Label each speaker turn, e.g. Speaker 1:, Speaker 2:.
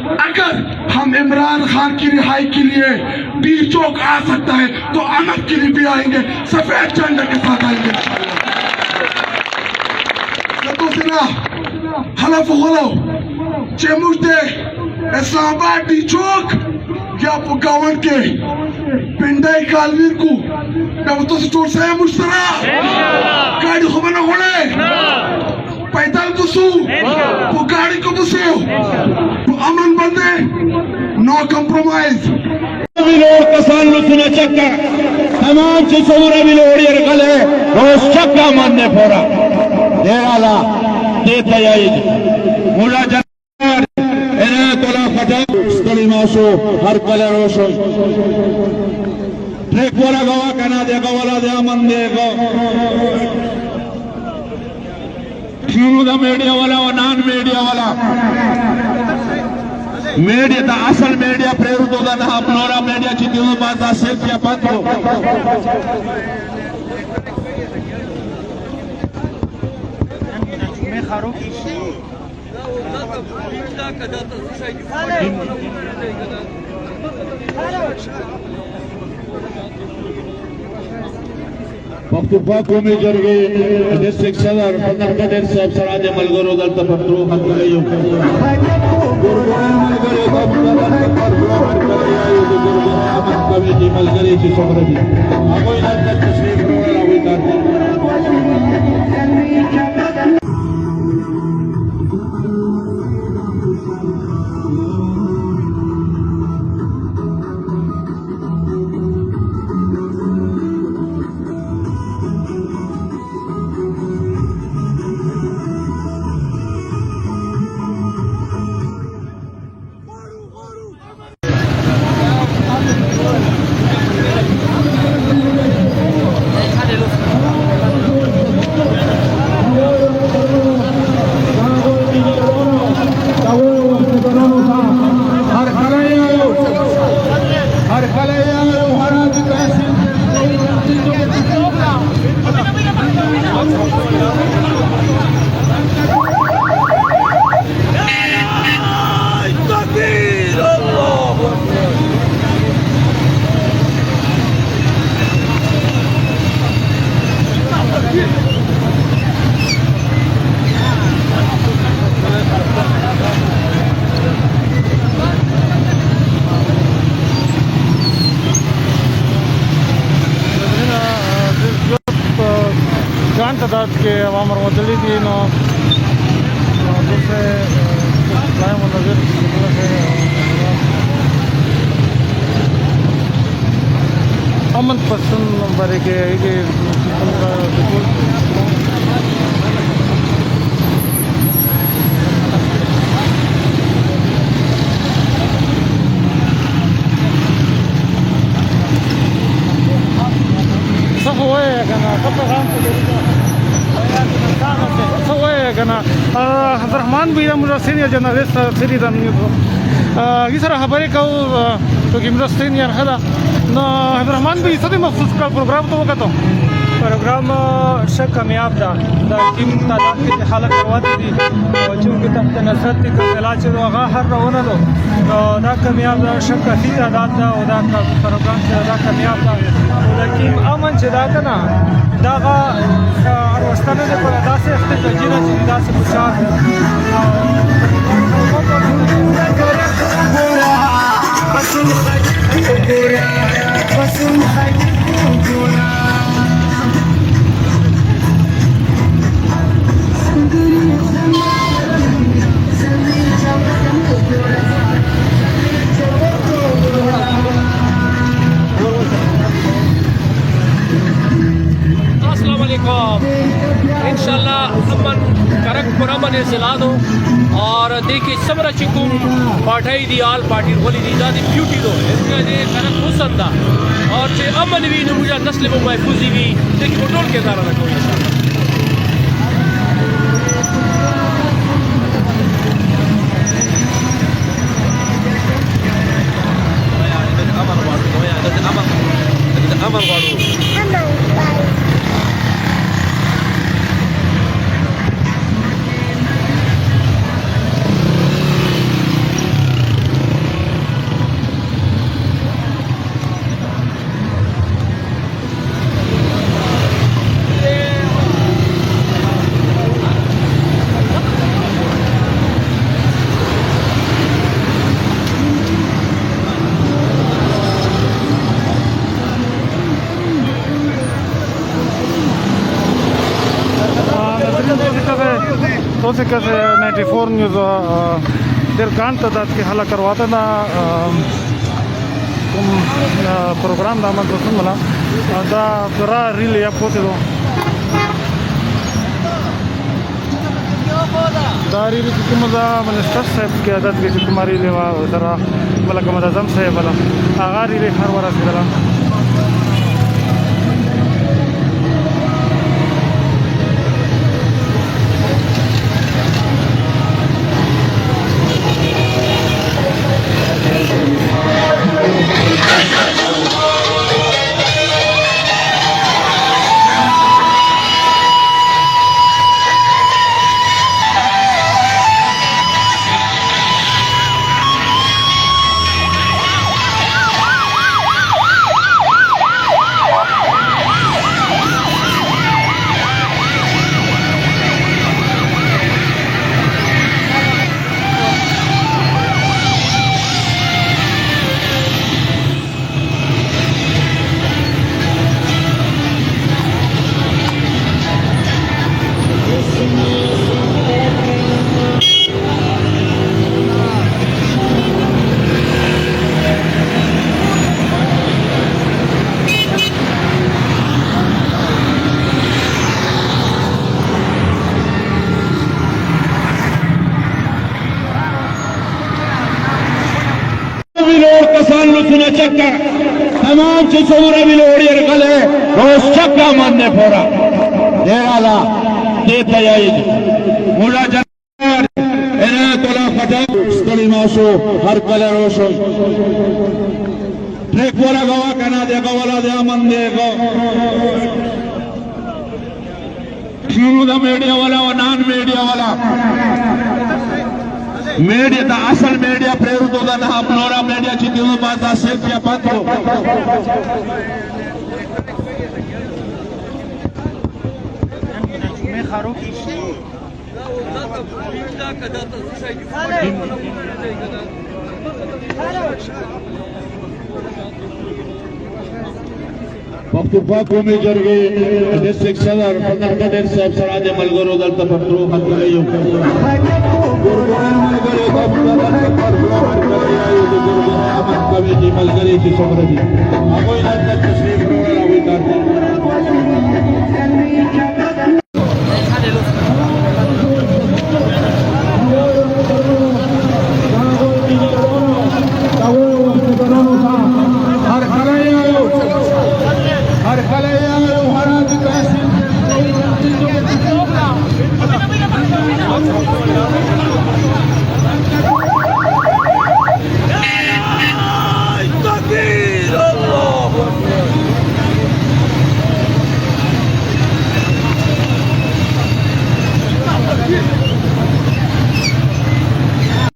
Speaker 1: अगर हम इमरान खान की रिहाई के लिए पीर चौक आ सकता है तो अनब के लिए भी आएंगे, सफेद झंडे के साथ आएंगे। हलफ हलो चेमुर्दे इस्लामाबाद डी चौक या पुकावन के पिंडाई कालवीर को तो स्टोर से मुश्तरा गाड़ी को बना होने पैदल बुसू वो गाड़ी को बुसू अमन बंदे नो कॉम्प्रोमाइज
Speaker 2: विलोड कसान सुना चक्का तमाम चिसोरा विलोड यरगले रोज चक्का मानने फोरा देराला देता जाए मुला जनार इन्हें तोला खटा स्टली मासो हर कलर रोशो ट्रैक वाला गवा कना देगा वाला दे अमन देगा दा मीडिया वाला और नॉन मीडिया वाला मीडिया दा असल मीडिया प्रेरित होगा ना अपनोरा मीडिया जितनी हो बात दा सेफ क्या बात हो मैं खारो मकतूबा कौमी जरगे डिस्ट्रिक्ट सदर फकर कदर साहब सरादे मलगरो दल तपत्रो हक गयो गुरुवार मलगरे का मुदल पर गुरुवार करे आयो गुरुवार अमन कमेटी मलगरे की सोबरदी अगोई ना तशरीफ रोला हुई कर
Speaker 3: तादाद के अवाम और मदली थी नो दूसरे नज़र अमन पसंद बारे के सब हुए करना सब Abdurrahman bi da senior journalist seri dan gisara habari kau to gimro senior hada no Abdurrahman bi sadi मखसूस का प्रोग्राम तो होगा तो
Speaker 4: प्रोग्राम शक कामयाब था टीम तादाद की हालत करवाती थी चूँकि तब नसरत की इलाज वगैरह हर रवाना दो दा कामयाब था शक काफ़ी तादाद था उदा का प्रोग्राम से दा कामयाब था लेकिन अमन चदा का ना दागा अरवस्तान ने पर अदा से इख्तियार जीना चीज़ से पुछा इंशाल्लाह अमन करक पुरमन जिला दो और देखिए समरा चिकुम पाठाई दी आल पार्टी होली दी दादी ब्यूटी दो इसमें दे करक मुसंदा और जे अमन भी न मुझे नस्ल में महफूजी भी देखिए कंट्रोल के दारा रखो इंशाल्लाह
Speaker 3: तरीके से 94 न्यूज़ दिलकान तादाद की हला करवाता ना प्रोग्राम दामद रसूल मला दा जरा रील या पोते दो दारी की मजा मिनिस्टर साहब की आदत की तुम्हारी लेवा जरा मलक मदजम साहब वाला आगारी ले हर वारा जरा
Speaker 2: सुना चक्का तमाम चिसोरा विलोड़ियर गले रोज चक्का मानने फोरा देराला देता जाए मुला जनार इन्हें तोला खटा स्टोरी माशो हर कलर रोशो ट्रेक वाला गवा कना देगा वाला दे अमन देगा शुरू मीडिया वाला और नॉन मीडिया वाला मीडिया दा असल मीडिया प्रेरित होगा ना अपनोरा मीडिया चित्ती हुई बात दा सेफ या पत्रो मैं खारो की वक्तुफा को में जरगे डिस्ट्रिक्ट सदर फकर कदर साहब सरादे मलगरो दल तफत्रो हक गयो गुरुद्वारा मलगरे गब्बर तफत्रो हर करे आयो गुरुद्वारा अमन कमेटी मलगरे की समरदी अबोई नंद तशरीफ रोड़ा हुई करते हर